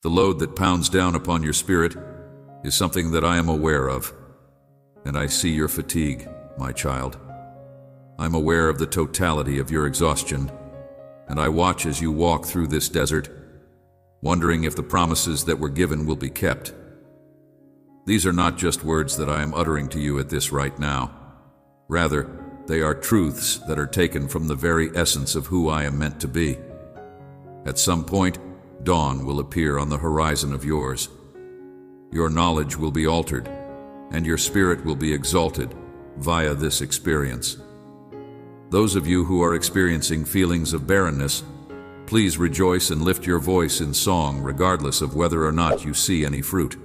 The load that pounds down upon your spirit is something that I am aware of, and I see your fatigue, my child. I'm aware of the totality of your exhaustion, and I watch as you walk through this desert, wondering if the promises that were given will be kept. These are not just words that I am uttering to you at this right now. Rather, they are truths that are taken from the very essence of who I am meant to be. At some point, dawn will appear on the horizon of yours. Your knowledge will be altered, and your spirit will be exalted via this experience. Those of you who are experiencing feelings of barrenness, please rejoice and lift your voice in song regardless of whether or not you see any fruit.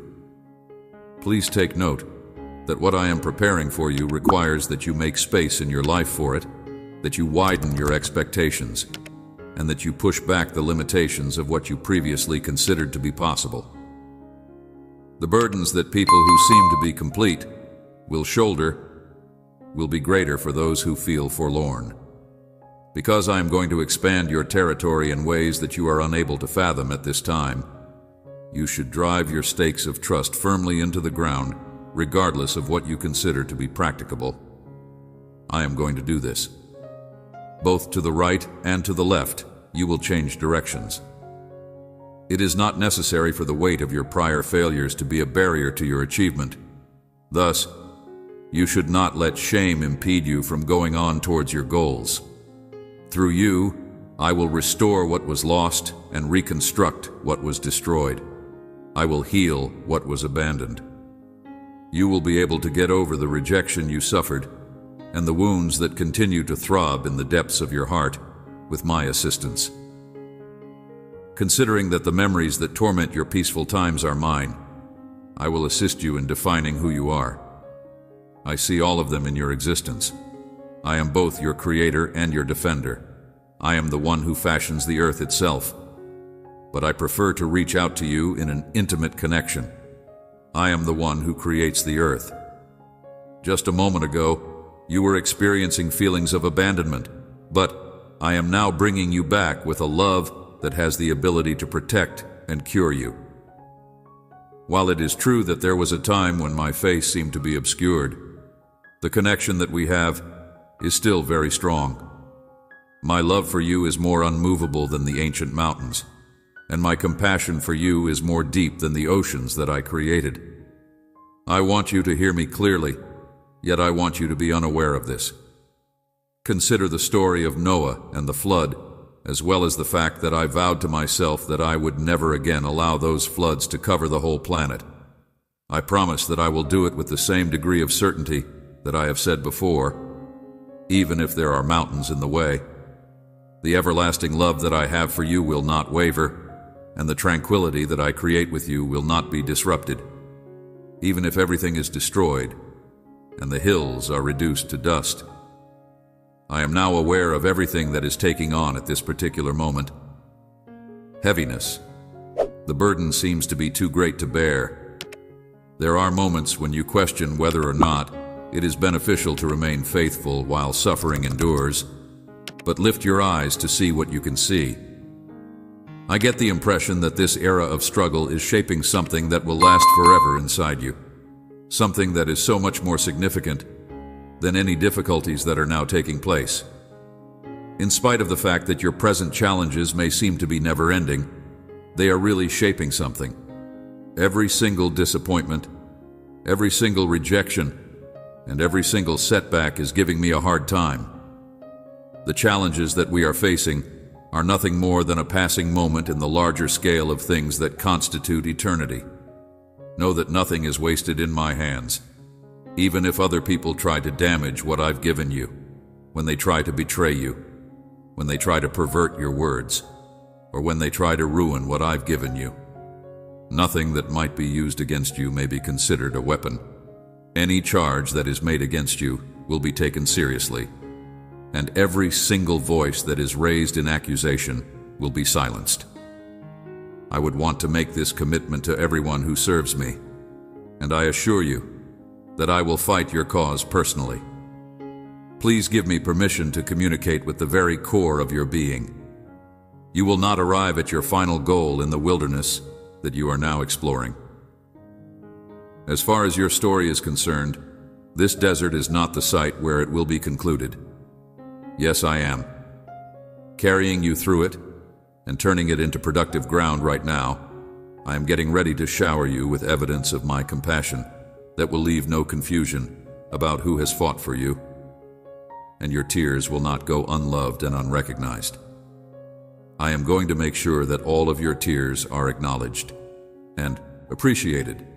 Please take note that what I am preparing for you requires that you make space in your life for it, that you widen your expectations, and that you push back the limitations of what you previously considered to be possible. The burdens that people who seem to be complete will shoulder will be greater for those who feel forlorn. Because I am going to expand your territory in ways that you are unable to fathom at this time, you should drive your stakes of trust firmly into the ground, regardless of what you consider to be practicable. I am going to do this. Both to the right and to the left, you will change directions. It is not necessary for the weight of your prior failures to be a barrier to your achievement. Thus, you should not let shame impede you from going on towards your goals. Through you, I will restore what was lost and reconstruct what was destroyed. I will heal what was abandoned. You will be able to get over the rejection you suffered and the wounds that continue to throb in the depths of your heart with my assistance. Considering that the memories that torment your peaceful times are mine, I will assist you in defining who you are. I see all of them in your existence. I am both your creator and your defender. I am the one who fashions the earth itself. But I prefer to reach out to you in an intimate connection. I am the one who creates the earth. Just a moment ago, you were experiencing feelings of abandonment, but I am now bringing you back with a love that has the ability to protect and cure you. While it is true that there was a time when my face seemed to be obscured, the connection that we have is still very strong. My love for you is more unmovable than the ancient mountains, and my compassion for you is more deep than the oceans that I created. I want you to hear me clearly, yet I want you to be unaware of this. Consider the story of Noah and the flood, as well as the fact that I vowed to myself that I would never again allow those floods to cover the whole planet. I promise that I will do it with the same degree of certainty that I have said before, even if there are mountains in the way. The everlasting love that I have for you will not waver, and the tranquility that I create with you will not be disrupted, even if everything is destroyed and the hills are reduced to dust. I am now aware of everything that is taking on at this particular moment. Heaviness. The burden seems to be too great to bear. There are moments when you question whether or not it is beneficial to remain faithful while suffering endures, but lift your eyes to see what you can see. I get the impression that this era of struggle is shaping something that will last forever inside you, something that is so much more significant than any difficulties that are now taking place. In spite of the fact that your present challenges may seem to be never-ending, they are really shaping something. Every single disappointment, every single rejection, and every single setback is giving me a hard time. The challenges that we are facing are nothing more than a passing moment in the larger scale of things that constitute eternity. Know that nothing is wasted in my hands. Even if other people try to damage what I've given you, when they try to betray you, when they try to pervert your words, or when they try to ruin what I've given you, nothing that might be used against you may be considered a weapon. Any charge that is made against you will be taken seriously, and every single voice that is raised in accusation will be silenced. I would want to make this commitment to everyone who serves me, and I assure you that I will fight your cause personally. Please give me permission to communicate with the very core of your being. You will not arrive at your final goal in the wilderness, that you are now exploring. As far as your story is concerned, this desert is not the site where it will be concluded. Yes, I am. Carrying you through it and turning it into productive ground right now, I am getting ready to shower you with evidence of my compassion that will leave no confusion about who has fought for you, and your tears will not go unloved and unrecognized. I am going to make sure that all of your tears are acknowledged and appreciated.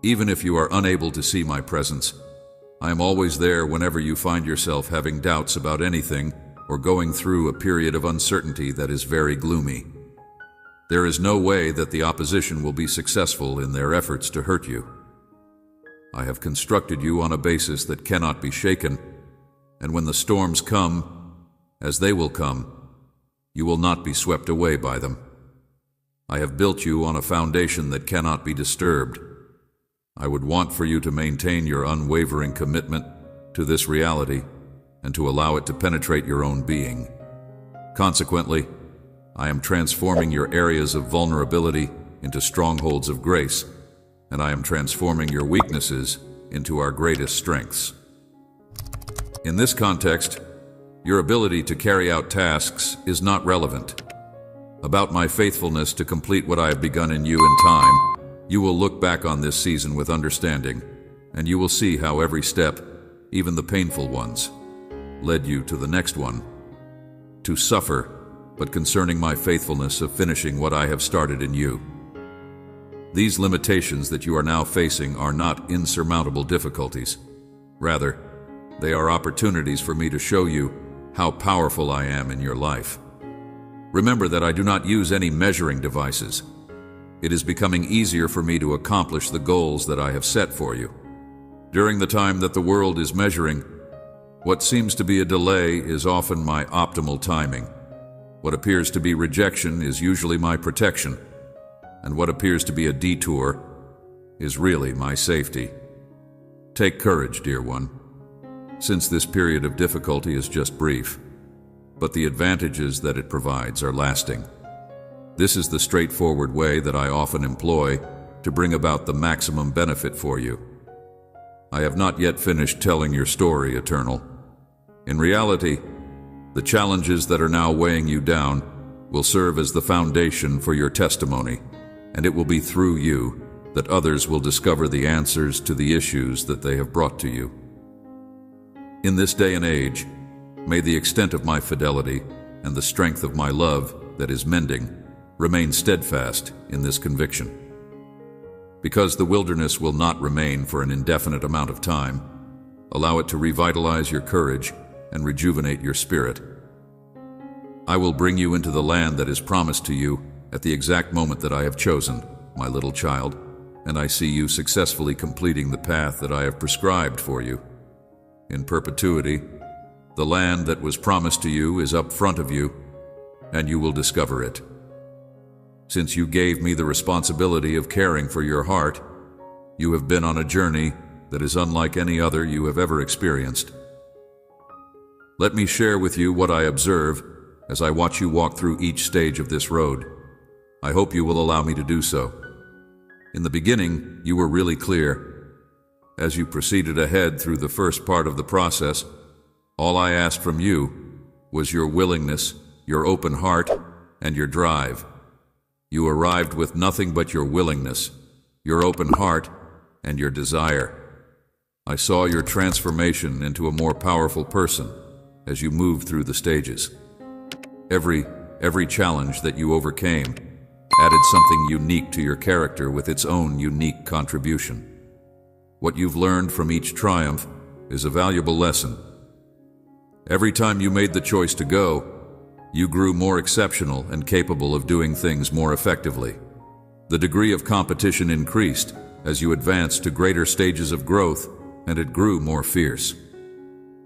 Even if you are unable to see my presence, I am always there whenever you find yourself having doubts about anything or going through a period of uncertainty that is very gloomy. There is no way that the opposition will be successful in their efforts to hurt you. I have constructed you on a basis that cannot be shaken, and when the storms come, as they will come, you will not be swept away by them. I have built you on a foundation that cannot be disturbed. I would want for you to maintain your unwavering commitment to this reality and to allow it to penetrate your own being. Consequently, I am transforming your areas of vulnerability into strongholds of grace, and I am transforming your weaknesses into our greatest strengths. In this context, your ability to carry out tasks is not relevant. About my faithfulness to complete what I have begun in you in time, you will look back on this season with understanding, and you will see how every step, even the painful ones, led you to the next one. To suffer, but concerning my faithfulness of finishing what I have started in you. These limitations that you are now facing are not insurmountable difficulties. Rather, they are opportunities for me to show you how powerful I am in your life. Remember that I do not use any measuring devices. It is becoming easier for me to accomplish the goals that I have set for you. During the time that the world is measuring, what seems to be a delay is often my optimal timing. What appears to be rejection is usually my protection, and what appears to be a detour is really my safety. Take courage, dear one, since this period of difficulty is just brief, but the advantages that it provides are lasting. This is the straightforward way that I often employ to bring about the maximum benefit for you. I have not yet finished telling your story, Eternal. In reality, the challenges that are now weighing you down will serve as the foundation for your testimony, and it will be through you that others will discover the answers to the issues that they have brought to you. In this day and age, may the extent of my fidelity and the strength of my love that is mending remain steadfast in this conviction. Because the wilderness will not remain for an indefinite amount of time, allow it to revitalize your courage and rejuvenate your spirit. I will bring you into the land that is promised to you at the exact moment that I have chosen, my little child, and I see you successfully completing the path that I have prescribed for you. In perpetuity, the land that was promised to you is up front of you, and you will discover it. Since you gave me the responsibility of caring for your heart, you have been on a journey that is unlike any other you have ever experienced. Let me share with you what I observe as I watch you walk through each stage of this road. I hope you will allow me to do so. In the beginning, you were really clear. As you proceeded ahead through the first part of the process, all I asked from you was your willingness, your open heart, and your drive. You arrived with nothing but your willingness, your open heart, and your desire. I saw your transformation into a more powerful person as you moved through the stages. Every challenge that you overcame added something unique to your character with its own unique contribution. What you've learned from each triumph is a valuable lesson. Every time you made the choice to go, you grew more exceptional and capable of doing things more effectively. The degree of competition increased as you advanced to greater stages of growth, and it grew more fierce.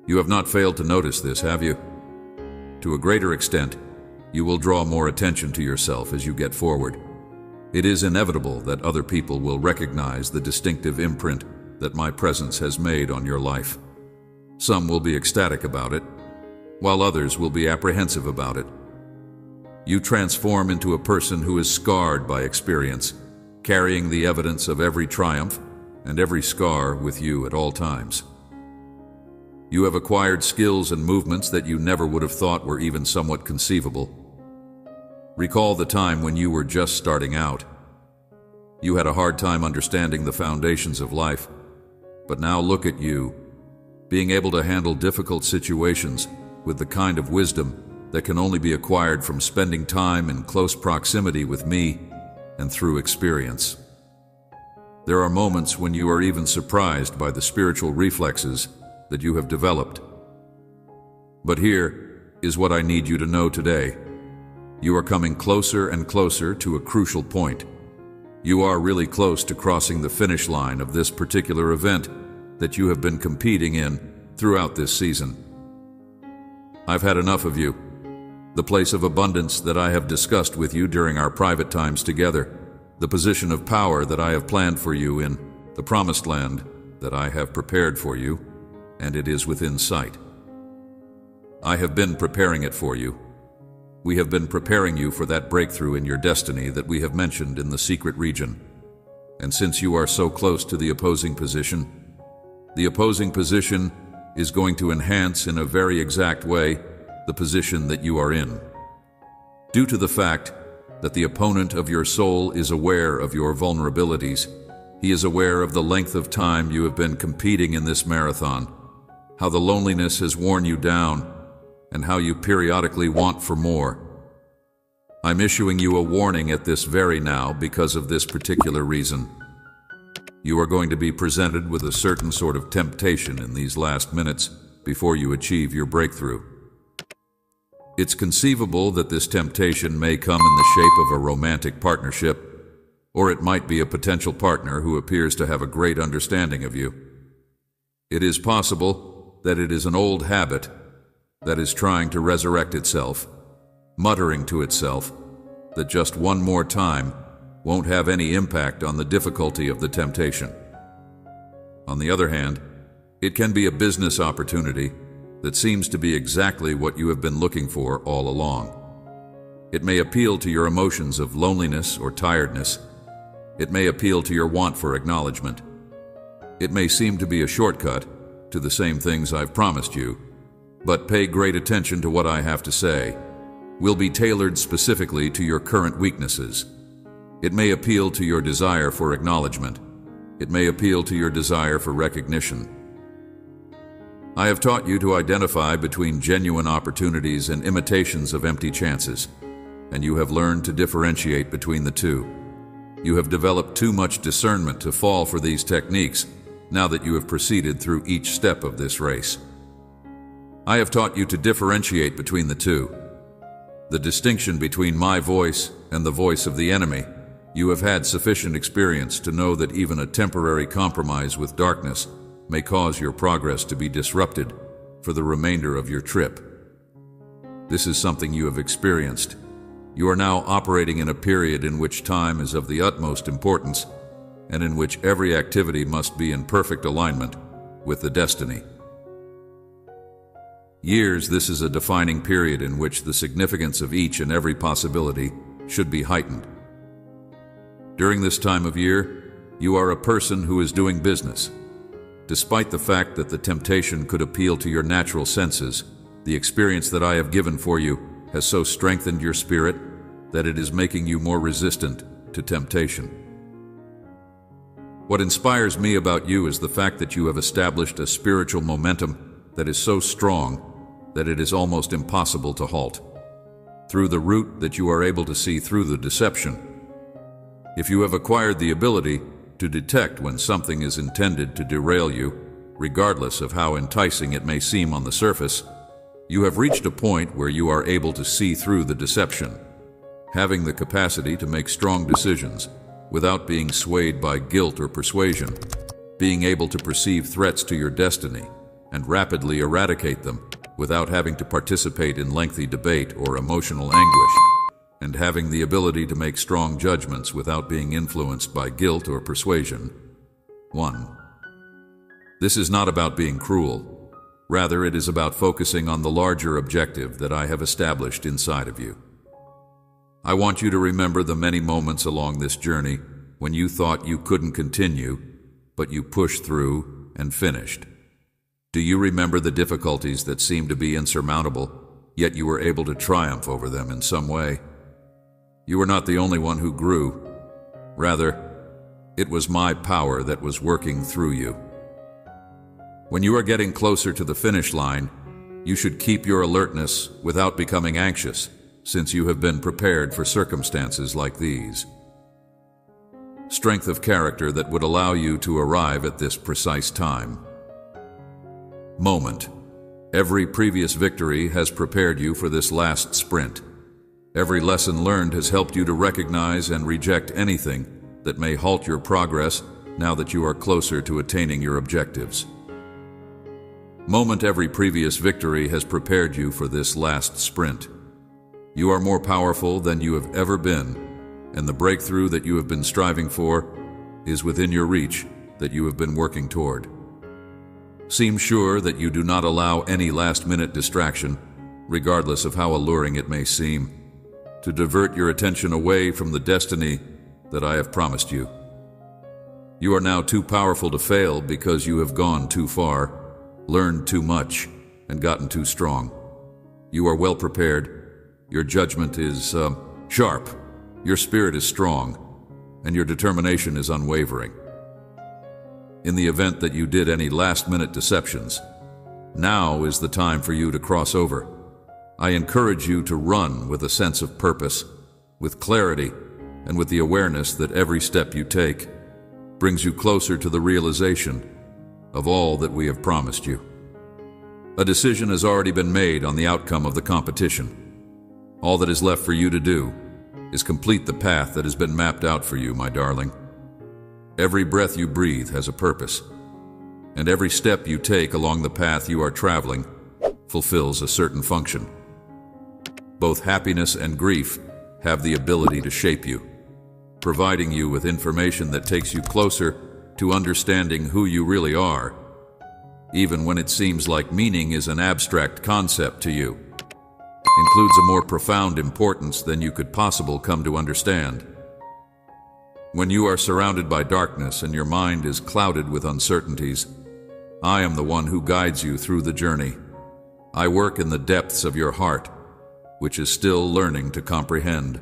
You have not failed to notice this, have you? To a greater extent, you will draw more attention to yourself as you get forward. It is inevitable that other people will recognize the distinctive imprint that my presence has made on your life. Some will be ecstatic about it, while others will be apprehensive about it. You transform into a person who is scarred by experience, carrying the evidence of every triumph and every scar with you at all times. You have acquired skills and movements that you never would have thought were even somewhat conceivable. Recall the time when you were just starting out. You had a hard time understanding the foundations of life, but now look at you, being able to handle difficult situations with the kind of wisdom that can only be acquired from spending time in close proximity with me and through experience. There are moments when you are even surprised by the spiritual reflexes that you have developed. But here is what I need you to know today. You are coming closer and closer to a crucial point. You are really close to crossing the finish line of this particular event that you have been competing in throughout this season. I've had enough of you. The place of abundance that I have discussed with you during our private times together, the position of power that I have planned for you in the promised land that I have prepared for you, and it is within sight. I have been preparing it for you. We have been preparing you for that breakthrough in your destiny that we have mentioned in the secret region. And since you are so close to the opposing position is going to enhance in a very exact way the position that you are in. Due to the fact that the opponent of your soul is aware of your vulnerabilities, he is aware of the length of time you have been competing in this marathon, how the loneliness has worn you down, and how you periodically want for more. I'm issuing you a warning at this very now because of this particular reason. You are going to be presented with a certain sort of temptation in these last minutes before you achieve your breakthrough. It's conceivable that this temptation may come in the shape of a romantic partnership, or it might be a potential partner who appears to have a great understanding of you. It is possible that it is an old habit that is trying to resurrect itself, muttering to itself that just one more time won't have any impact on the difficulty of the temptation. On the other hand, it can be a business opportunity that seems to be exactly what you have been looking for all along. It may appeal to your emotions of loneliness or tiredness. It may appeal to your want for acknowledgement. It may seem to be a shortcut to the same things I've promised you, but pay great attention to what I have to say. Will be tailored specifically to your current weaknesses. It may appeal to your desire for acknowledgement. It may appeal to your desire for recognition. I have taught you to identify between genuine opportunities and imitations of empty chances, and you have learned to differentiate between the two. You have developed too much discernment to fall for these techniques now that you have proceeded through each step of this race. I have taught you to differentiate between the two. The distinction between my voice and the voice of the enemy. You have had sufficient experience to know that even a temporary compromise with darkness may cause your progress to be disrupted for the remainder of your trip. This is something you have experienced. You are now operating in a period in which time is of the utmost importance and in which every activity must be in perfect alignment with the destiny. Years, this is a defining period in which the significance of each and every possibility should be heightened. During this time of year, you are a person who is doing business. Despite the fact that the temptation could appeal to your natural senses, the experience that I have given for you has so strengthened your spirit that it is making you more resistant to temptation. What inspires me about you is the fact that you have established a spiritual momentum that is so strong that it is almost impossible to halt. Through the route that you are able to see through the deception. If you have acquired the ability to detect when something is intended to derail you, regardless of how enticing it may seem on the surface, you have reached a point where you are able to see through the deception, having the capacity to make strong decisions without being swayed by guilt or persuasion, being able to perceive threats to your destiny and rapidly eradicate them without having to participate in lengthy debate or emotional anguish, and having the ability to make strong judgments without being influenced by guilt or persuasion. 1. This is not about being cruel. Rather, it is about focusing on the larger objective that I have established inside of you. I want you to remember the many moments along this journey when you thought you couldn't continue, but you pushed through and finished. Do you remember the difficulties that seemed to be insurmountable, yet you were able to triumph over them in some way? You were not the only one who grew. Rather, it was my power that was working through you. When you are getting closer to the finish line, you should keep your alertness without becoming anxious, since you have been prepared for circumstances like these. Strength of character that would allow you to arrive at this precise time. Moment. Every previous victory has prepared you for this last sprint. Every lesson learned has helped you to recognize and reject anything that may halt your progress now that you are closer to attaining your objectives. Moment. Every previous victory has prepared you for this last sprint. You are more powerful than you have ever been, and the breakthrough that you have been striving for is within your reach, that you have been working toward. Seem sure that you do not allow any last-minute distraction, regardless of how alluring it may seem, to divert your attention away from the destiny that I have promised you. You are now too powerful to fail because you have gone too far, learned too much, and gotten too strong. You are well prepared. Your judgment is sharp. Your spirit is strong, and your determination is unwavering. In the event that you did any last-minute deceptions, now is the time for you to cross over. I encourage you to run with a sense of purpose, with clarity, and with the awareness that every step you take brings you closer to the realization of all that we have promised you. A decision has already been made on the outcome of the competition. All that is left for you to do is complete the path that has been mapped out for you, my darling. Every breath you breathe has a purpose, and every step you take along the path you are traveling fulfills a certain function. Both happiness and grief have the ability to shape you, providing you with information that takes you closer to understanding who you really are, even when it seems like meaning is an abstract concept to you. Includes a more profound importance than you could possibly come to understand. When you are surrounded by darkness and your mind is clouded with uncertainties, I am the one who guides you through the journey. I work in the depths of your heart, which is still learning to comprehend.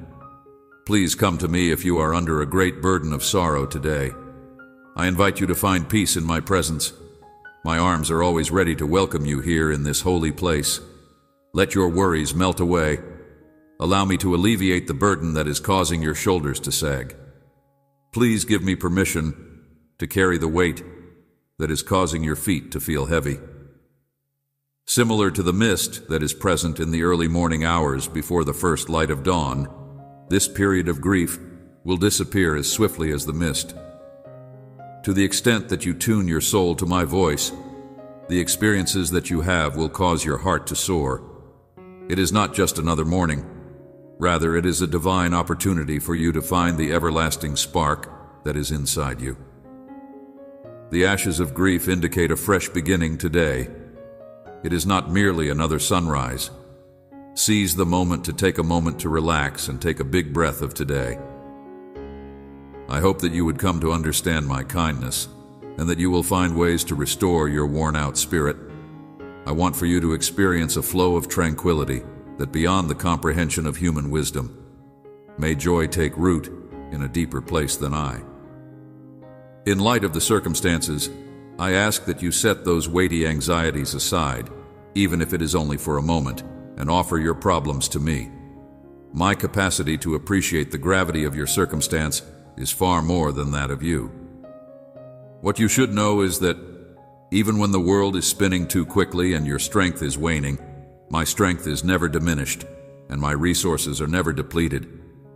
Please come to me if you are under a great burden of sorrow today. I invite you to find peace in my presence. My arms are always ready to welcome you here in this holy place. Let your worries melt away. Allow me to alleviate the burden that is causing your shoulders to sag. Please give me permission to carry the weight that is causing your feet to feel heavy. Similar to the mist that is present in the early morning hours before the first light of dawn, this period of grief will disappear as swiftly as the mist. To the extent that you tune your soul to my voice, the experiences that you have will cause your heart to soar. It is not just another morning. Rather, it is a divine opportunity for you to find the everlasting spark that is inside you. The ashes of grief indicate a fresh beginning today. It is not merely another sunrise. Seize the moment to take a moment to relax and take a big breath of today. I hope that you would come to understand my kindness and that you will find ways to restore your worn-out spirit. I want for you to experience a flow of tranquility that beyond the comprehension of human wisdom. May joy take root in a deeper place than I. In light of the circumstances, I ask that you set those weighty anxieties aside, even if it is only for a moment, and offer your problems to me. My capacity to appreciate the gravity of your circumstance is far more than that of you. What you should know is that even when the world is spinning too quickly and your strength is waning, my strength is never diminished, and my resources are never depleted.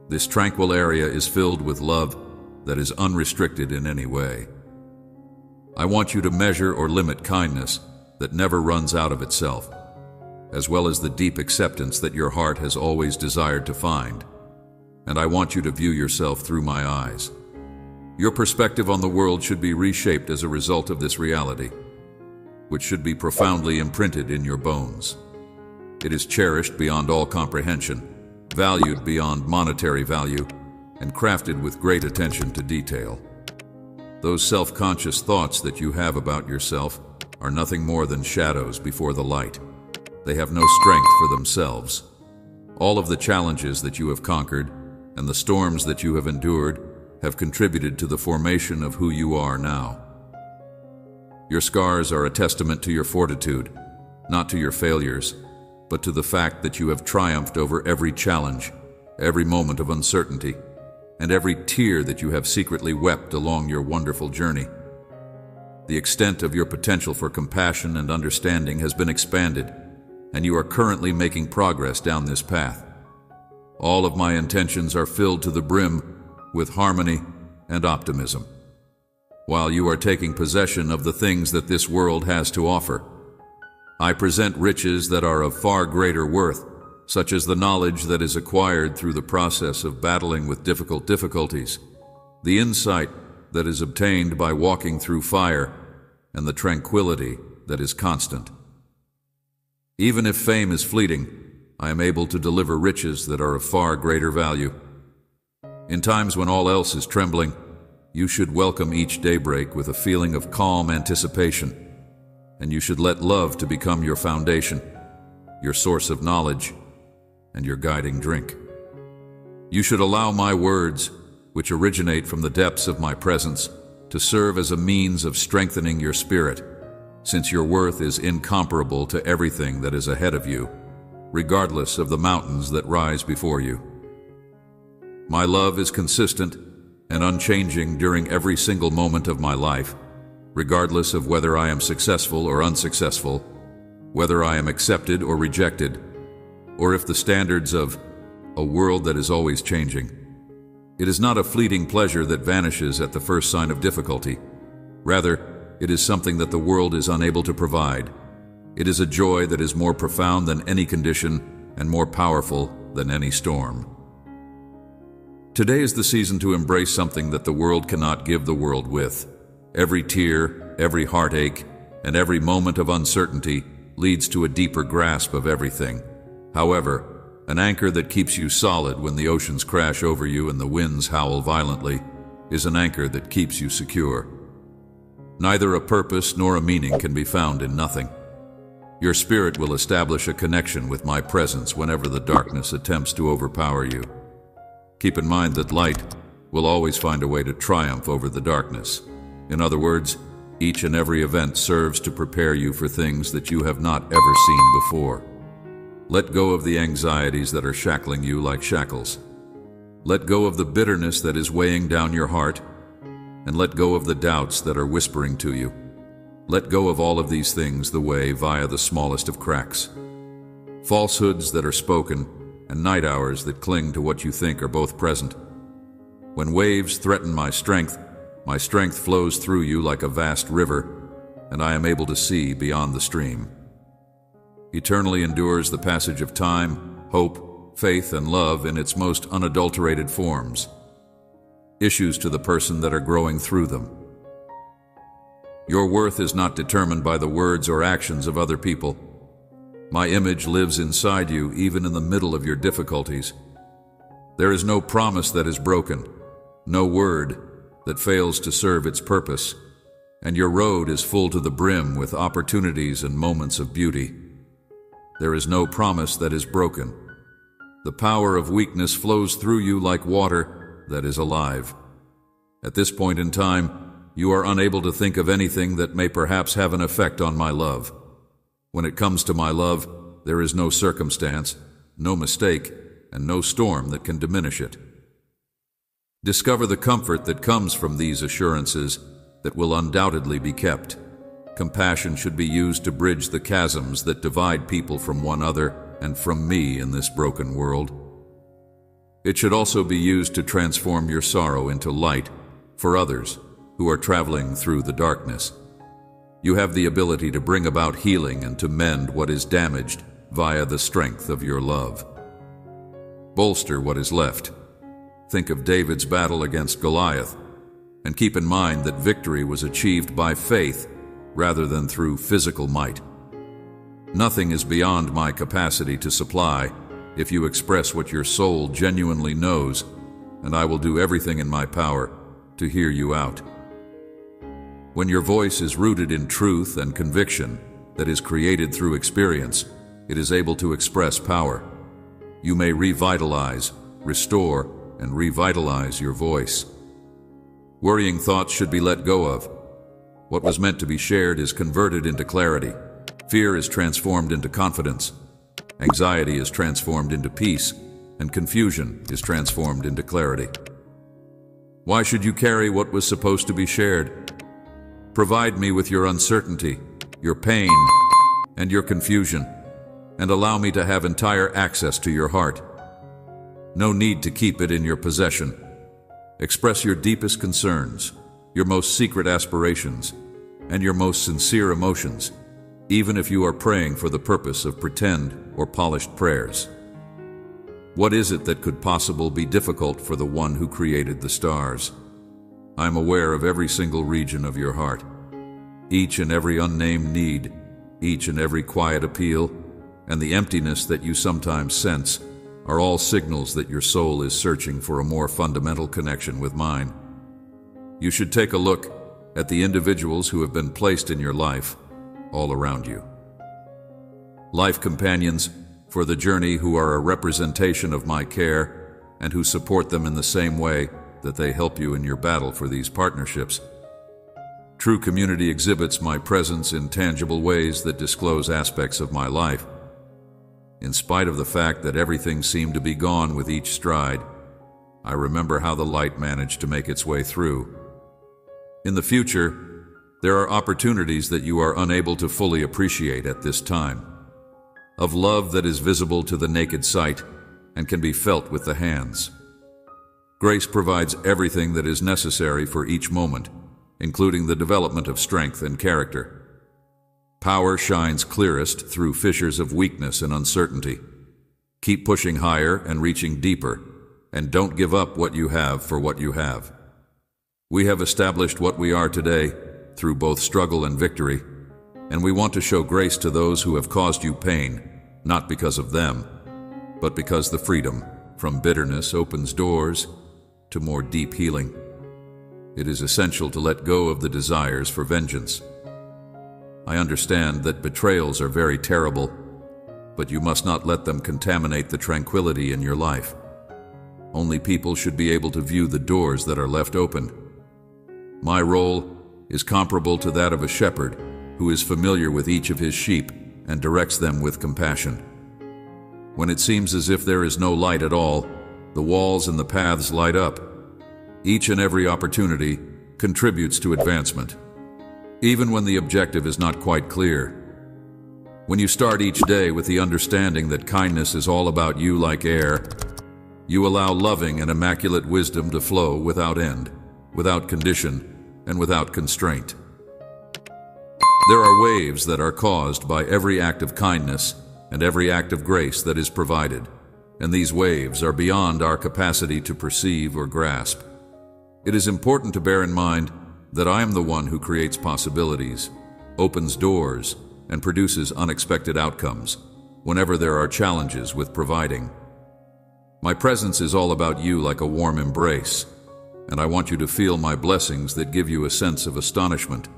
This tranquil area is filled with love that is unrestricted in any way. I want you to measure or limit kindness that never runs out of itself, as well as the deep acceptance that your heart has always desired to find. And I want you to view yourself through my eyes. Your perspective on the world should be reshaped as a result of this reality, which should be profoundly imprinted in your bones. It is cherished beyond all comprehension, valued beyond monetary value, and crafted with great attention to detail. Those self-conscious thoughts that you have about yourself are nothing more than shadows before the light. They have no strength for themselves. All of the challenges that you have conquered and the storms that you have endured have contributed to the formation of who you are now. Your scars are a testament to your fortitude, not to your failures, but to the fact that you have triumphed over every challenge, every moment of uncertainty, and every tear that you have secretly wept along your wonderful journey. The extent of your potential for compassion and understanding has been expanded, and you are currently making progress down this path. All of my intentions are filled to the brim with harmony and optimism. While you are taking possession of the things that this world has to offer, I present riches that are of far greater worth, such as the knowledge that is acquired through the process of battling with difficulties, the insight that is obtained by walking through fire, and the tranquility that is constant. Even if fame is fleeting, I am able to deliver riches that are of far greater value. In times when all else is trembling, you should welcome each daybreak with a feeling of calm anticipation, and you should let love to become your foundation, your source of knowledge, and your guiding drink. You should allow my words, which originate from the depths of my presence, to serve as a means of strengthening your spirit, since your worth is incomparable to everything that is ahead of you, regardless of the mountains that rise before you. My love is consistent and unchanging during every single moment of my life, regardless of whether I am successful or unsuccessful, whether I am accepted or rejected, or if the standards of a world that is always changing. It is not a fleeting pleasure that vanishes at the first sign of difficulty. Rather, it is something that the world is unable to provide. It is a joy that is more profound than any condition and more powerful than any storm. Today is the season to embrace something that the world cannot give the world with. Every tear, every heartache, and every moment of uncertainty leads to a deeper grasp of everything. However, an anchor that keeps you solid when the oceans crash over you and the winds howl violently is an anchor that keeps you secure. Neither a purpose nor a meaning can be found in nothing. Your spirit will establish a connection with my presence whenever the darkness attempts to overpower you. Keep in mind that light will always find a way to triumph over the darkness. In other words, each and every event serves to prepare you for things that you have not ever seen before. Let go of the anxieties that are shackling you like shackles. Let go of the bitterness that is weighing down your heart, and let go of the doubts that are whispering to you. Let go of all of these things the way via the smallest of cracks. Falsehoods that are spoken, and night hours that cling to what you think are both present. When waves threaten my strength flows through you like a vast river, and I am able to see beyond the stream. Eternally endures the passage of time, hope, faith, and love in its most unadulterated forms. Issues to the person that are growing through them. Your worth is not determined by the words or actions of other people. My image lives inside you even in the middle of your difficulties. There is no promise that is broken, no word that fails to serve its purpose, and your road is full to the brim with opportunities and moments of beauty. There is no promise that is broken. The power of weakness flows through you like water that is alive. At this point in time, you are unable to think of anything that may perhaps have an effect on my love. When it comes to my love, there is no circumstance, no mistake, and no storm that can diminish it. Discover the comfort that comes from these assurances that will undoubtedly be kept. Compassion should be used to bridge the chasms that divide people from one another and from me in this broken world. It should also be used to transform your sorrow into light for others who are traveling through the darkness. You have the ability to bring about healing and to mend what is damaged via the strength of your love. Bolster what is left. Think of David's battle against Goliath, and keep in mind that victory was achieved by faith rather than through physical might. Nothing is beyond my capacity to supply, if you express what your soul genuinely knows, and I will do everything in my power to hear you out. When your voice is rooted in truth and conviction that is created through experience, it is able to express power. You may revitalize, restore, and revitalize your voice. Worrying thoughts should be let go of. What was meant to be shared is converted into clarity. Fear is transformed into confidence. Anxiety is transformed into peace, and confusion is transformed into clarity. Why should you carry what was supposed to be shared? Provide me with your uncertainty, your pain, and your confusion, and allow me to have entire access to your heart. No need to keep it in your possession. Express your deepest concerns, your most secret aspirations, and your most sincere emotions, even if you are praying for the purpose of pretend or polished prayers. What is it that could possibly be difficult for the one who created the stars? I am aware of every single region of your heart, each and every unnamed need, each and every quiet appeal, and the emptiness that you sometimes sense are all signals that your soul is searching for a more fundamental connection with mine. You should take a look at the individuals who have been placed in your life all around you. Life companions for the journey who are a representation of my care and who support them in the same way that they help you in your battle for these partnerships. True community exhibits my presence in tangible ways that disclose aspects of my life. In spite of the fact that everything seemed to be gone with each stride, I remember how the light managed to make its way through. In the future, there are opportunities that you are unable to fully appreciate at this time, of love that is visible to the naked sight and can be felt with the hands. Grace provides everything that is necessary for each moment, including the development of strength and character. Power shines clearest through fissures of weakness and uncertainty. Keep pushing higher and reaching deeper, and don't give up what you have for what you have. We have established what we are today through both struggle and victory, and we want to show grace to those who have caused you pain, not because of them, but because the freedom from bitterness opens doors to more deep healing. It is essential to let go of the desires for vengeance. I understand that betrayals are very terrible, but you must not let them contaminate the tranquility in your life. Only people should be able to view the doors that are left open. My role is comparable to that of a shepherd who is familiar with each of his sheep and directs them with compassion. When it seems as if there is no light at all, the walls and the paths light up. Each and every opportunity contributes to advancement, even when the objective is not quite clear. When you start each day with the understanding that kindness is all about you like air, you allow loving and immaculate wisdom to flow without end, without condition, and without constraint. There are waves that are caused by every act of kindness and every act of grace that is provided, and these waves are beyond our capacity to perceive or grasp. It is important to bear in mind that I am the one who creates possibilities, opens doors, and produces unexpected outcomes whenever there are challenges with providing. My presence is all about you like a warm embrace, and I want you to feel my blessings that give you a sense of astonishment,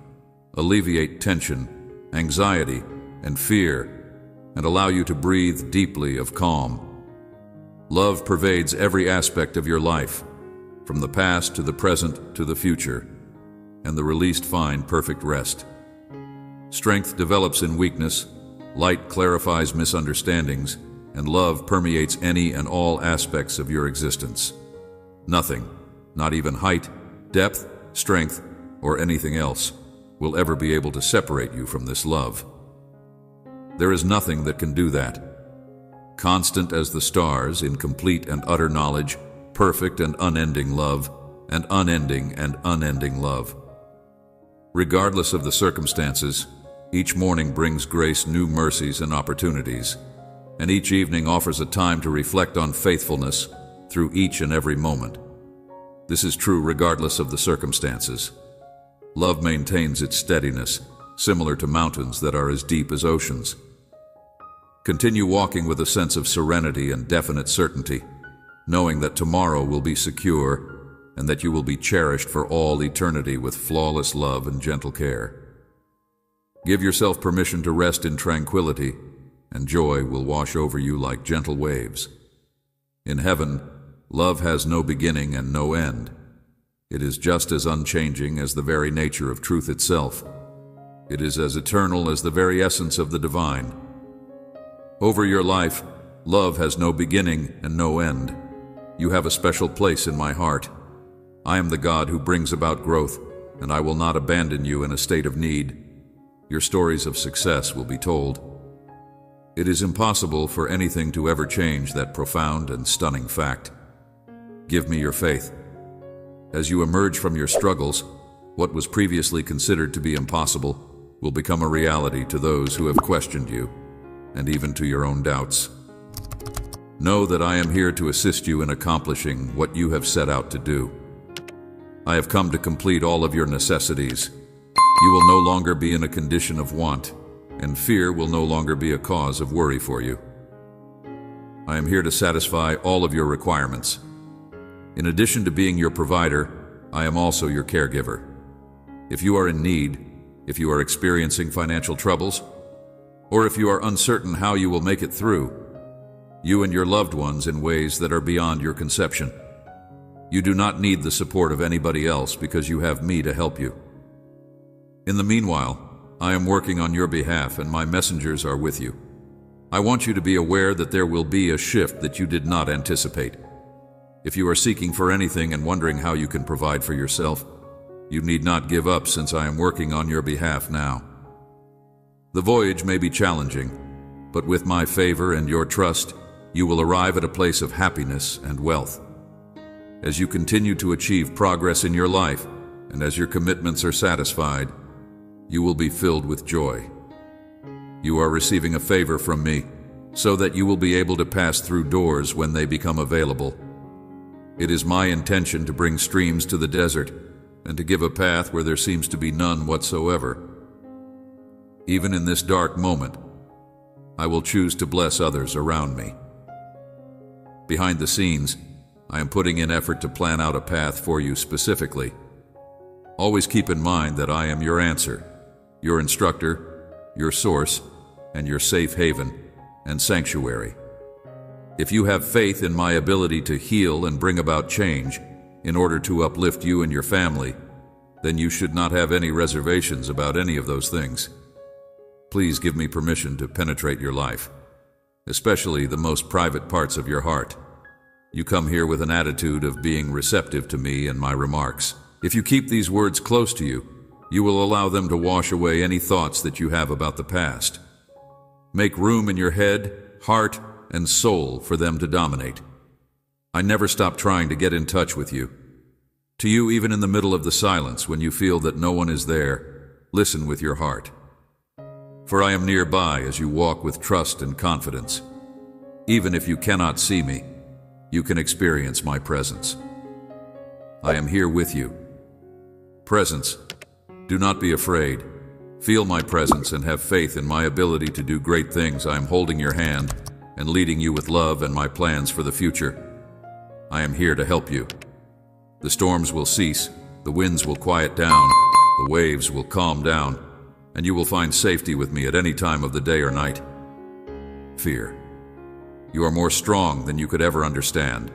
alleviate tension, anxiety, and fear, and allow you to breathe deeply of calm. Love pervades every aspect of your life, from the past to the present to the future, and the released find perfect rest. Strength develops in weakness, light clarifies misunderstandings, and love permeates any and all aspects of your existence. Nothing, not even height, depth, strength, or anything else, will ever be able to separate you from this love. There is nothing that can do that. Constant as the stars in complete and utter knowledge, perfect and unending love, and unending love. Regardless of the circumstances, each morning brings grace, new mercies and opportunities, and each evening offers a time to reflect on faithfulness through each and every moment. This is true regardless of the circumstances. Love maintains its steadiness, similar to mountains that are as deep as oceans. Continue walking with a sense of serenity and definite certainty, knowing that tomorrow will be secure and that you will be cherished for all eternity with flawless love and gentle care. Give yourself permission to rest in tranquility, and joy will wash over you like gentle waves. In heaven, love has no beginning and no end. It is just as unchanging as the very nature of truth itself. It is as eternal as the very essence of the divine. Over your life, love has no beginning and no end. You have a special place in my heart. I am the God who brings about growth, and I will not abandon you in a state of need. Your stories of success will be told. It is impossible for anything to ever change that profound and stunning fact. Give me your faith. As you emerge from your struggles, what was previously considered to be impossible will become a reality to those who have questioned you, and even to your own doubts. Know that I am here to assist you in accomplishing what you have set out to do. I have come to complete all of your necessities. You will no longer be in a condition of want, and fear will no longer be a cause of worry for you. I am here to satisfy all of your requirements. In addition to being your provider, I am also your caregiver. If you are in need, if you are experiencing financial troubles, or if you are uncertain how you will make it through, you and your loved ones in ways that are beyond your conception, you do not need the support of anybody else because you have me to help you. In the meanwhile, I am working on your behalf and my messengers are with you. I want you to be aware that there will be a shift that you did not anticipate. If you are seeking for anything and wondering how you can provide for yourself, you need not give up since I am working on your behalf now. The voyage may be challenging, but with my favor and your trust, you will arrive at a place of happiness and wealth. As you continue to achieve progress in your life, and as your commitments are satisfied, you will be filled with joy. You are receiving a favor from me, so that you will be able to pass through doors when they become available. It is my intention to bring streams to the desert, and to give a path where there seems to be none whatsoever. Even in this dark moment, I will choose to bless others around me. Behind the scenes, I am putting in effort to plan out a path for you specifically. Always keep in mind that I am your answer, your instructor, your source, and your safe haven and sanctuary. If you have faith in my ability to heal and bring about change in order to uplift you and your family, then you should not have any reservations about any of those things. Please give me permission to penetrate your life, especially the most private parts of your heart. You come here with an attitude of being receptive to me and my remarks. If you keep these words close to you, you will allow them to wash away any thoughts that you have about the past. Make room in your head, heart, and soul for them to dominate. I never stop trying to get in touch with you. To you, even in the middle of the silence, when you feel that no one is there, listen with your heart. For I am nearby as you walk with trust and confidence. Even if you cannot see me, you can experience my presence. I am here with you. Presence. Do not be afraid. Feel my presence and have faith in my ability to do great things. I am holding your hand and leading you with love and my plans for the future. I am here to help you. The storms will cease, the winds will quiet down, the waves will calm down, and you will find safety with me at any time of the day or night. Fear. You are more strong than you could ever understand,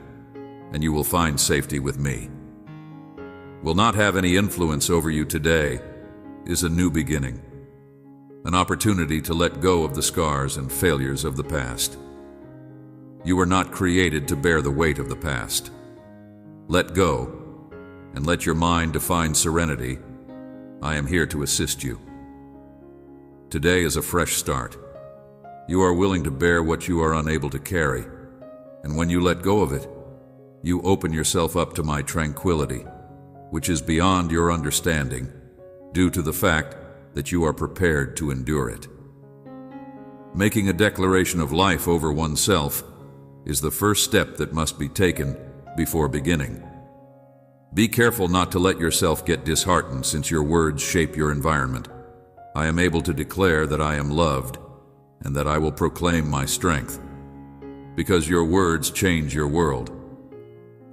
and you will find safety with me. Will not have any influence over you today is a new beginning, an opportunity to let go of the scars and failures of the past. You were not created to bear the weight of the past. Let go, and let your mind define serenity. I am here to assist you. Today is a fresh start. You are willing to bear what you are unable to carry, and when you let go of it, you open yourself up to my tranquility, which is beyond your understanding, due to the fact that you are prepared to endure it. Making a declaration of life over oneself is the first step that must be taken before beginning. Be careful not to let yourself get disheartened, since your words shape your environment. I am able to declare that I am loved, and that I will proclaim my strength. Because your words change your world.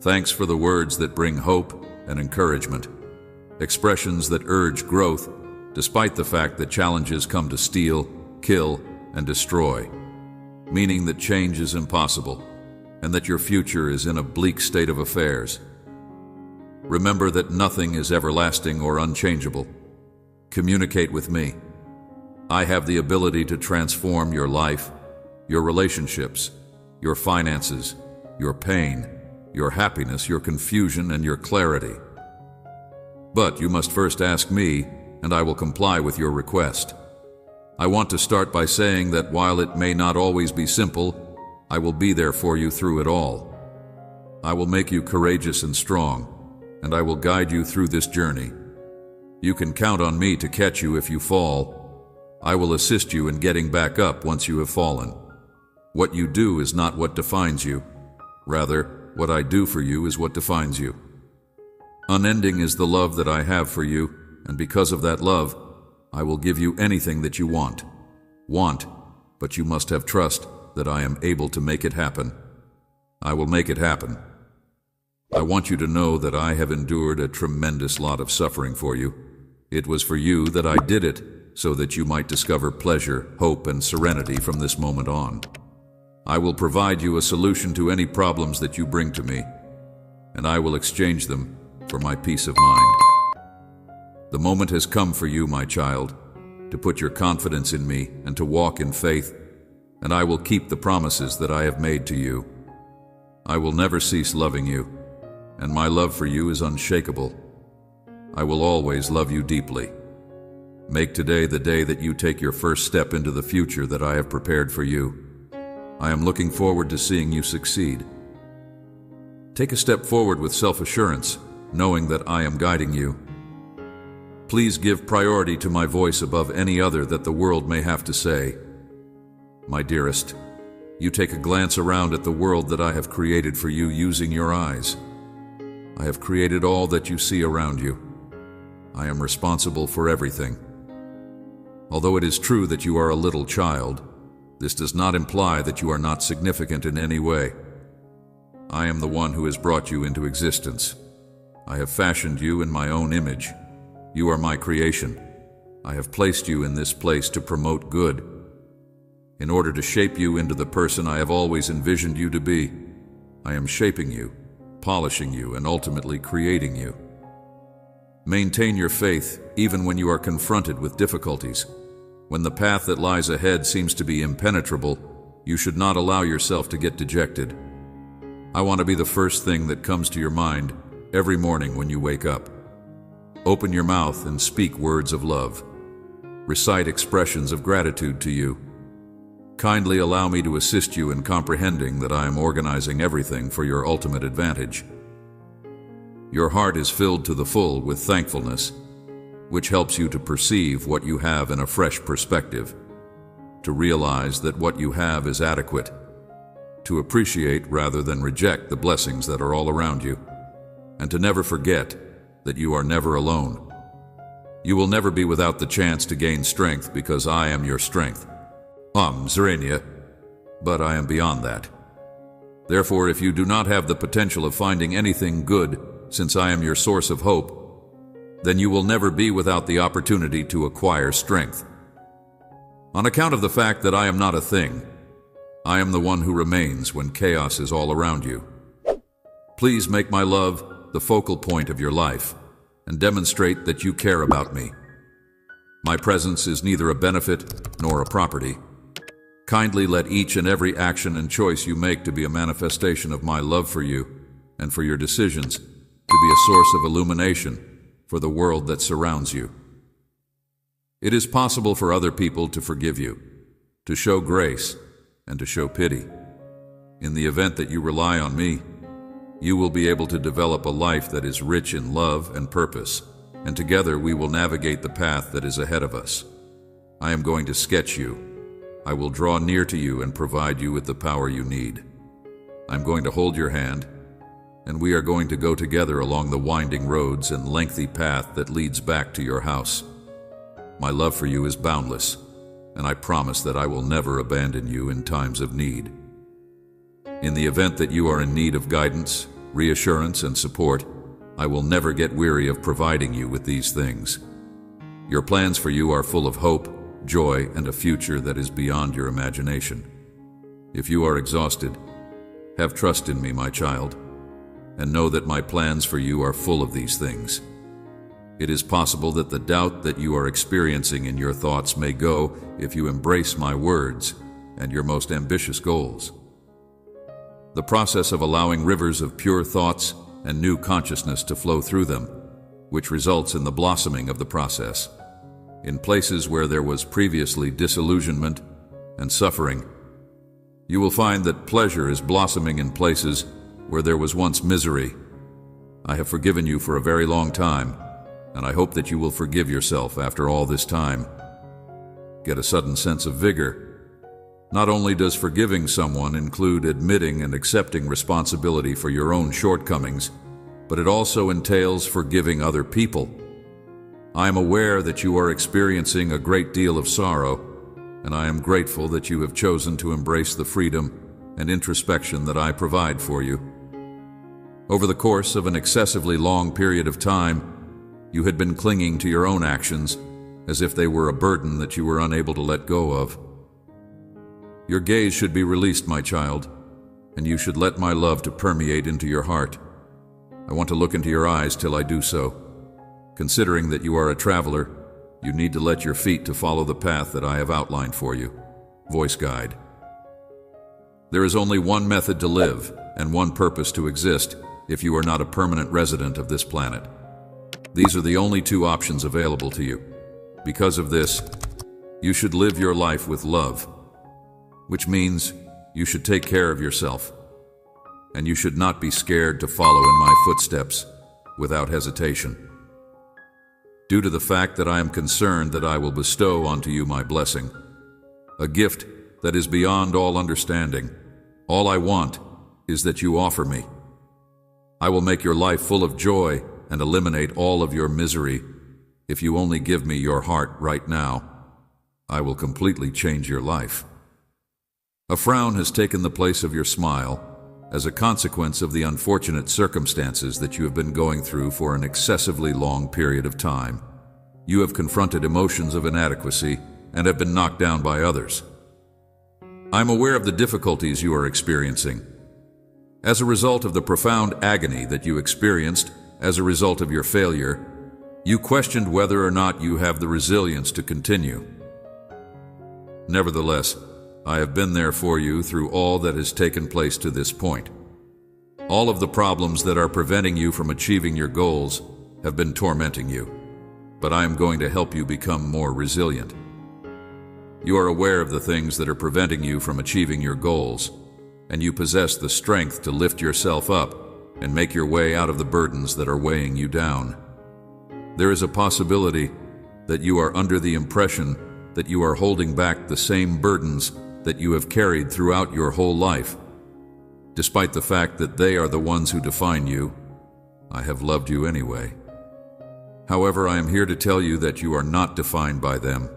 Thanks for the words that bring hope and encouragement. Expressions that urge growth, despite the fact that challenges come to steal, kill, and destroy. Meaning that change is impossible, and that your future is in a bleak state of affairs. Remember that nothing is everlasting or unchangeable. Communicate with me. I have the ability to transform your life, your relationships, your finances, your pain, your happiness, your confusion, and your clarity. But you must first ask me, and I will comply with your request. I want to start by saying that while it may not always be simple, I will be there for you through it all. I will make you courageous and strong, and I will guide you through this journey. You can count on me to catch you if you fall. I will assist you in getting back up once you have fallen. What you do is not what defines you. Rather, what I do for you is what defines you. Unending is the love that I have for you, and because of that love, I will give you anything that you want. But you must have trust that I am able to make it happen. I will make it happen. I want you to know that I have endured a tremendous lot of suffering for you. It was for you that I did it, so that you might discover pleasure, hope, and serenity from this moment on. I will provide you a solution to any problems that you bring to me, and I will exchange them for my peace of mind. The moment has come for you, my child, to put your confidence in me and to walk in faith, and I will keep the promises that I have made to you. I will never cease loving you, and my love for you is unshakable. I will always love you deeply. Make today the day that you take your first step into the future that I have prepared for you. I am looking forward to seeing you succeed. Take a step forward with self-assurance, knowing that I am guiding you. Please give priority to my voice above any other that the world may have to say. My dearest, you take a glance around at the world that I have created for you using your eyes. I have created all that you see around you. I am responsible for everything. Although it is true that you are a little child, this does not imply that you are not significant in any way. I am the one who has brought you into existence. I have fashioned you in my own image. You are my creation. I have placed you in this place to promote good, in order to shape you into the person I have always envisioned you to be. I am shaping you, polishing you, and ultimately creating you. Maintain your faith even when you are confronted with difficulties. When the path that lies ahead seems to be impenetrable, you should not allow yourself to get dejected. I want to be the first thing that comes to your mind every morning when you wake up. Open your mouth and speak words of love. Recite expressions of gratitude to you. Kindly allow me to assist you in comprehending that I am organizing everything for your ultimate advantage. Your heart is filled to the full with thankfulness, which helps you to perceive what you have in a fresh perspective, to realize that what you have is adequate, to appreciate rather than reject the blessings that are all around you, and to never forget that you are never alone. You will never be without the chance to gain strength because I am your strength. Zrania, but I am beyond that. Therefore, if you do not have the potential of finding anything good, since I am your source of hope, then you will never be without the opportunity to acquire strength. On account of the fact that I am not a thing, I am the one who remains when chaos is all around you. Please make my love the focal point of your life, and demonstrate that you care about me. My presence is neither a benefit nor a property. Kindly let each and every action and choice you make to be a manifestation of my love for you, and for your decisions to be a source of illumination for the world that surrounds you. It is possible for other people to forgive you, to show grace, and to show pity. In the event that you rely on me, you will be able to develop a life that is rich in love and purpose, and together we will navigate the path that is ahead of us. I am going to sketch you. I will draw near to you and provide you with the power you need. I'm going to hold your hand, and we are going to go together along the winding roads and lengthy path that leads back to your house. My love for you is boundless. and I promise that I will never abandon you in times of need. In the event that you are in need of guidance, reassurance, and support, I will never get weary of providing you with these things. Your plans for you are full of hope, joy, and a future that is beyond your imagination. If you are exhausted, have trust in me, my child, and know that my plans for you are full of these things. It is possible that the doubt that you are experiencing in your thoughts may go if you embrace my words and your most ambitious goals. The process of allowing rivers of pure thoughts and new consciousness to flow through them, which results in the blossoming of the process. In places where there was previously disillusionment and suffering, you will find that pleasure is blossoming in places where there was once misery. I have forgiven you for a very long time, and I hope that you will forgive yourself after all this time. Get a sudden sense of vigor. Not only does forgiving someone include admitting and accepting responsibility for your own shortcomings, but it also entails forgiving other people. I am aware that you are experiencing a great deal of sorrow, and I am grateful that you have chosen to embrace the freedom and introspection that I provide for you. Over the course of an excessively long period of time, you had been clinging to your own actions as if they were a burden that you were unable to let go of. Your gaze should be released, my child, and you should let my love to permeate into your heart. I want to look into your eyes till I do so. Considering that you are a traveler, you need to let your feet to follow the path that I have outlined for you. Voice guide. There is only one method to live and one purpose to exist if you are not a permanent resident of this planet. These are the only two options available to you. Because of this, you should live your life with love, which means you should take care of yourself, and you should not be scared to follow in my footsteps without hesitation. Due to the fact that I am concerned that I will bestow onto you my blessing, a gift that is beyond all understanding, all I want is that you offer me. I will make your life full of joy and eliminate all of your misery if you only give me your heart right now. I will completely change your life. A frown has taken the place of your smile as a consequence of the unfortunate circumstances that you have been going through for an excessively long period of time. You have confronted emotions of inadequacy and have been knocked down by others. I'm aware of the difficulties you are experiencing. As a result of the profound agony that you experienced as a result of your failure, you questioned whether or not you have the resilience to continue. Nevertheless, I have been there for you through all that has taken place to this point. All of the problems that are preventing you from achieving your goals have been tormenting you, but I am going to help you become more resilient. You are aware of the things that are preventing you from achieving your goals, and you possess the strength to lift yourself up and make your way out of the burdens that are weighing you down. There is a possibility that you are under the impression that you are holding back the same burdens that you have carried throughout your whole life. Despite the fact that they are the ones who define you, I have loved you anyway. However, I am here to tell you that you are not defined by them,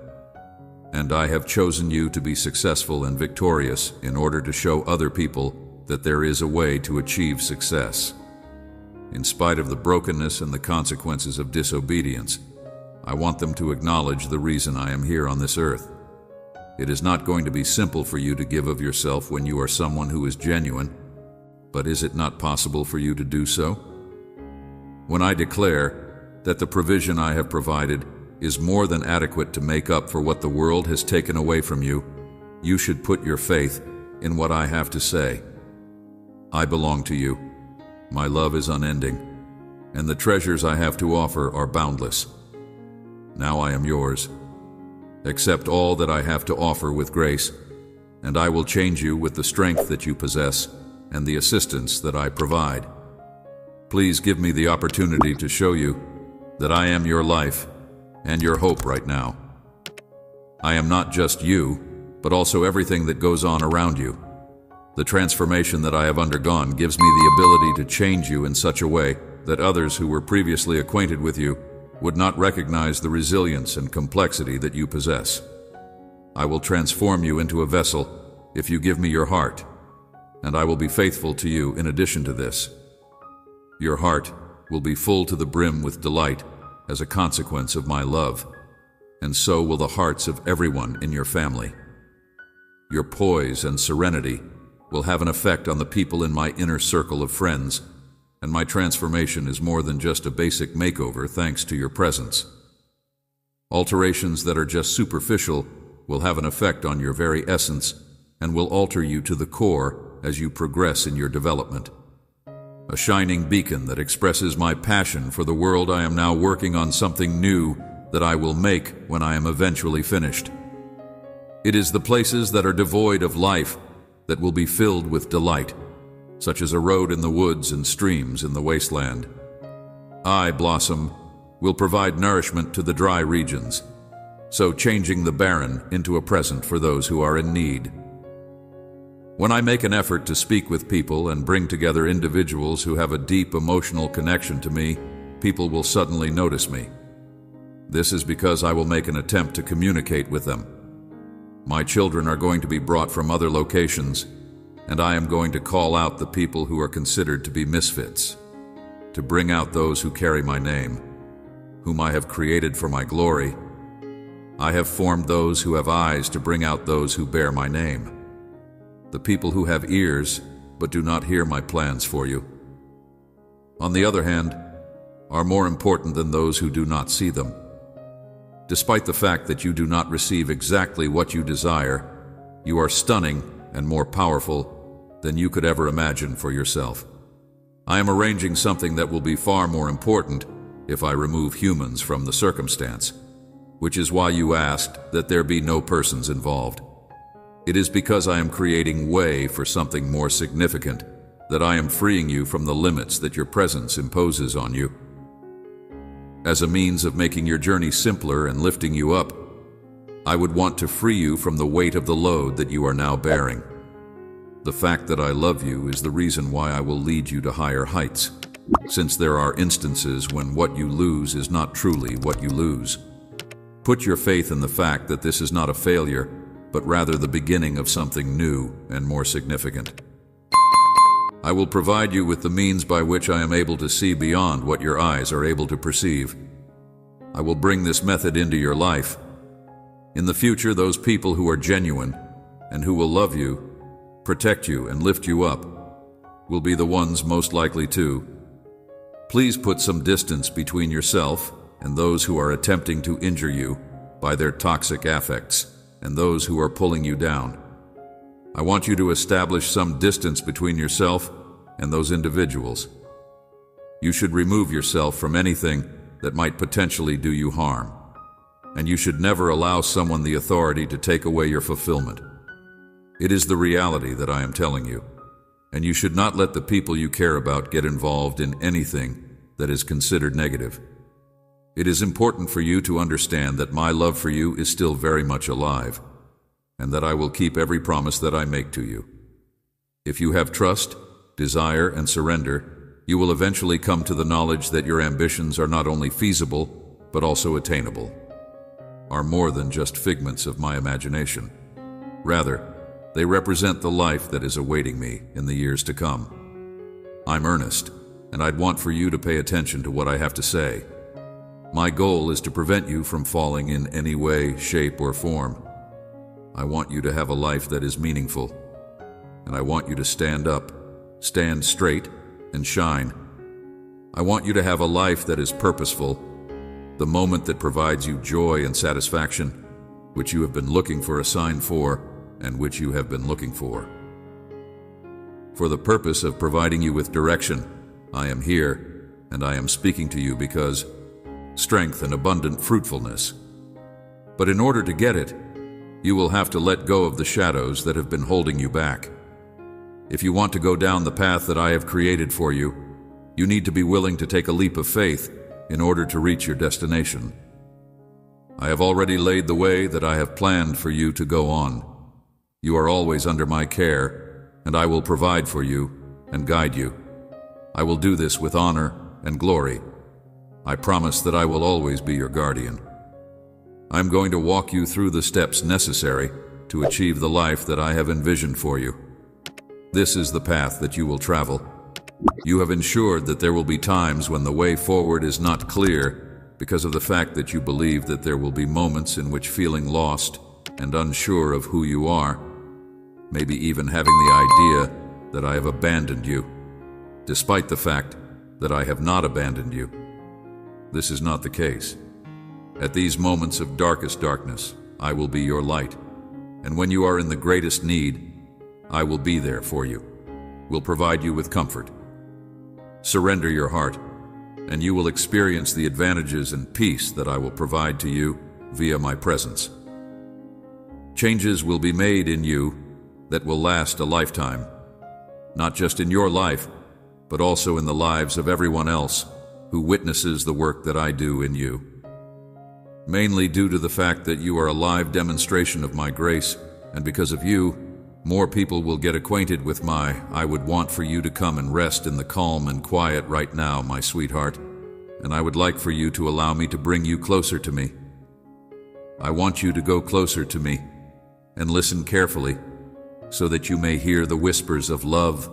and I have chosen you to be successful and victorious in order to show other people that there is a way to achieve success. In spite of the brokenness and the consequences of disobedience, I want them to acknowledge the reason I am here on this earth. It is not going to be simple for you to give of yourself when you are someone who is genuine, but is it not possible for you to do so? When I declare that the provision I have provided is more than adequate to make up for what the world has taken away from you, you should put your faith in what I have to say. I belong to you. My love is unending, and the treasures I have to offer are boundless. Now I am yours. Accept all that I have to offer with grace, and I will change you with the strength that you possess and the assistance that I provide. Please give me the opportunity to show you that I am your life and your hope right now. I am not just you, but also everything that goes on around you. The transformation that I have undergone gives me the ability to change you in such a way that others who were previously acquainted with you would not recognize the resilience and complexity that you possess. I will transform you into a vessel if you give me your heart, and I will be faithful to you in addition to this. Your heart will be full to the brim with delight as a consequence of my love, and so will the hearts of everyone in your family. Your poise and serenity will have an effect on the people in my inner circle of friends, and my transformation is more than just a basic makeover thanks to your presence. Alterations that are just superficial will have an effect on your very essence and will alter you to the core as you progress in your development. A shining beacon that expresses my passion for the world. I am now working on something new that I will make when I am eventually finished. It is the places that are devoid of life that will be filled with delight, such as a road in the woods and streams in the wasteland. I, Blossom, will provide nourishment to the dry regions, so changing the barren into a present for those who are in need. When I make an effort to speak with people and bring together individuals who have a deep emotional connection to me, people will suddenly notice me. This is because I will make an attempt to communicate with them. My children are going to be brought from other locations, and I am going to call out the people who are considered to be misfits, to bring out those who carry my name, whom I have created for my glory. I have formed those who have eyes to bring out those who bear my name. The people who have ears but do not hear my plans for you, on the other hand, are more important than those who do not see them. Despite the fact that you do not receive exactly what you desire, you are stunning and more powerful than you could ever imagine for yourself. I am arranging something that will be far more important if I remove humans from the circumstance, which is why you asked that there be no persons involved. It is because I am creating way for something more significant that I am freeing you from the limits that your presence imposes on you. As a means of making your journey simpler and lifting you up, I would want to free you from the weight of the load that you are now bearing. The fact that I love you is the reason why I will lead you to higher heights, since there are instances when what you lose is not truly what you lose. Put your faith in the fact that this is not a failure, but rather the beginning of something new and more significant. I will provide you with the means by which I am able to see beyond what your eyes are able to perceive. I will bring this method into your life. In the future, those people who are genuine and who will love you, protect you, and lift you up will be the ones most likely to. Please put some distance between yourself and those who are attempting to injure you by their toxic affects and those who are pulling you down. I want you to establish some distance between yourself and those individuals. You should remove yourself from anything that might potentially do you harm, and you should never allow someone the authority to take away your fulfillment. It is the reality that I am telling you, and you should not let the people you care about get involved in anything that is considered negative. It is important for you to understand that my love for you is still very much alive, and that I will keep every promise that I make to you. If you have trust, desire, and surrender, you will eventually come to the knowledge that your ambitions are not only feasible, but also attainable, are more than just figments of my imagination. Rather, they represent the life that is awaiting me in the years to come. I'm earnest, and I'd want for you to pay attention to what I have to say. My goal is to prevent you from falling in any way, shape, or form. I want you to have a life that is meaningful, and I want you to stand up, stand straight, and shine. I want you to have a life that is purposeful, the moment that provides you joy and satisfaction, which you have been looking for a sign for, and which you have been looking for. For the purpose of providing you with direction, I am here, and I am speaking to you because strength and abundant fruitfulness. But in order to get it, you will have to let go of the shadows that have been holding you back. If you want to go down the path that I have created for you, you need to be willing to take a leap of faith in order to reach your destination. I have already laid the way that I have planned for you to go on. You are always under my care, and I will provide for you and guide you. I will do this with honor and glory. I promise that I will always be your guardian. I'm going to walk you through the steps necessary to achieve the life that I have envisioned for you. This is the path that you will travel. You have ensured that there will be times when the way forward is not clear because of the fact that you believe that there will be moments in which feeling lost and unsure of who you are, maybe even having the idea that I have abandoned you, despite the fact that I have not abandoned you. This is not the case. At these moments of darkest darkness, I will be your light, and when you are in the greatest need, I will be there for you, will provide you with comfort. Surrender your heart, and you will experience the advantages and peace that I will provide to you via my presence. Changes will be made in you that will last a lifetime, not just in your life, but also in the lives of everyone else who witnesses the work that I do in you. Mainly due to the fact that you are a live demonstration of my grace, and because of you, more people will get acquainted with I would want for you to come and rest in the calm and quiet right now, my sweetheart, and I would like for you to allow me to bring you closer to me. I want you to go closer to me and listen carefully so that you may hear the whispers of love,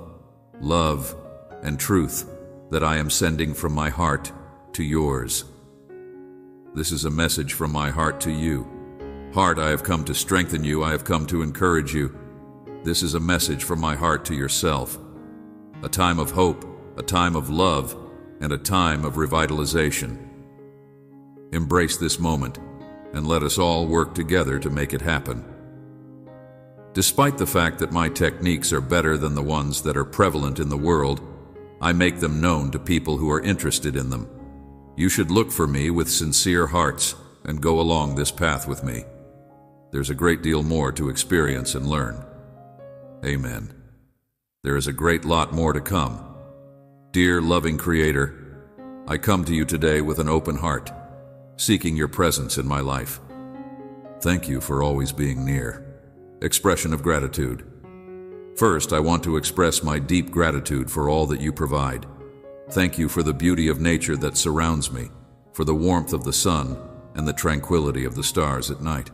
and truth that I am sending from my heart to yours. This is a message from my heart to you. Heart, I have come to strengthen you. I have come to encourage you. This is a message from my heart to yourself. A time of hope, a time of love, and a time of revitalization. Embrace this moment, and let us all work together to make it happen. Despite the fact that my techniques are better than the ones that are prevalent in the world, I make them known to people who are interested in them. You should look for me with sincere hearts and go along this path with me. There's a great deal more to experience and learn. Amen. There is a great lot more to come. Dear loving Creator, I come to you today with an open heart, seeking your presence in my life. Thank you for always being near. Expression of gratitude. First, I want to express my deep gratitude for all that you provide. Thank you for the beauty of nature that surrounds me, for the warmth of the sun and the tranquility of the stars at night.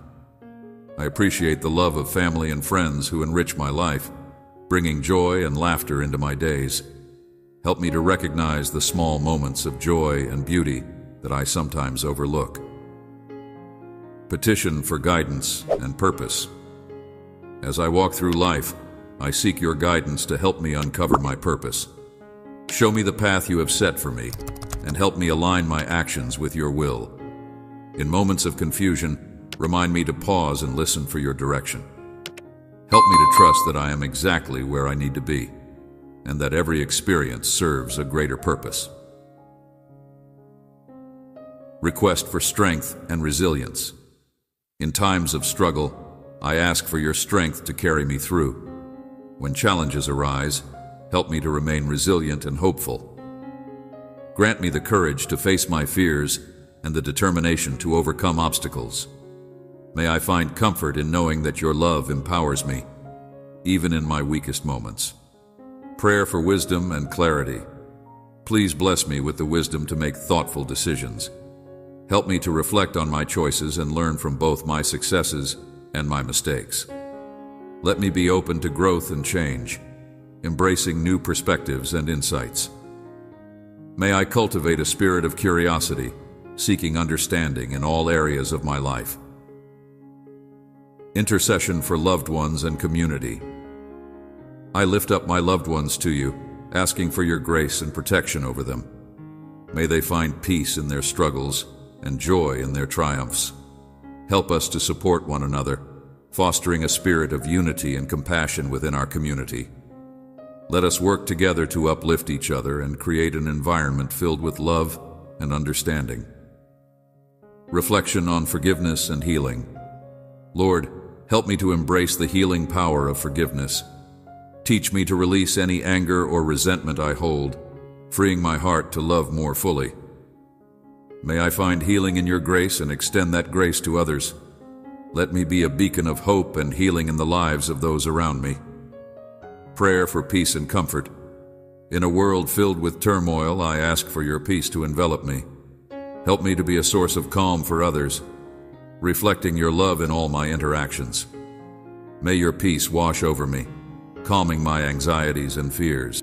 I appreciate the love of family and friends who enrich my life, bringing joy and laughter into my days. Help me to recognize the small moments of joy and beauty that I sometimes overlook. Petition for guidance and purpose. As I walk through life, I seek your guidance to help me uncover my purpose. Show me the path you have set for me, and help me align my actions with your will. In moments of confusion, remind me to pause and listen for your direction. Help me to trust that I am exactly where I need to be, and that every experience serves a greater purpose. Request for strength and resilience. In times of struggle, I ask for your strength to carry me through. When challenges arise, help me to remain resilient and hopeful. Grant me the courage to face my fears and the determination to overcome obstacles. May I find comfort in knowing that your love empowers me, even in my weakest moments. Prayer for wisdom and clarity. Please bless me with the wisdom to make thoughtful decisions. Help me to reflect on my choices and learn from both my successes and my mistakes. Let me be open to growth and change, embracing new perspectives and insights. May I cultivate a spirit of curiosity, seeking understanding in all areas of my life. Intercession for loved ones and community. I lift up my loved ones to you, asking for your grace and protection over them. May they find peace in their struggles and joy in their triumphs. Help us to support one another, fostering a spirit of unity and compassion within our community. Let us work together to uplift each other and create an environment filled with love and understanding. Reflection on forgiveness and healing. Lord, help me to embrace the healing power of forgiveness. Teach me to release any anger or resentment I hold, freeing my heart to love more fully. May I find healing in your grace and extend that grace to others. Let me be a beacon of hope and healing in the lives of those around me. Prayer for peace and comfort. In a world filled with turmoil, I ask for your peace to envelop me. Help me to be a source of calm for others. reflecting your love in all my interactions. May your peace wash over me, calming my anxieties and fears.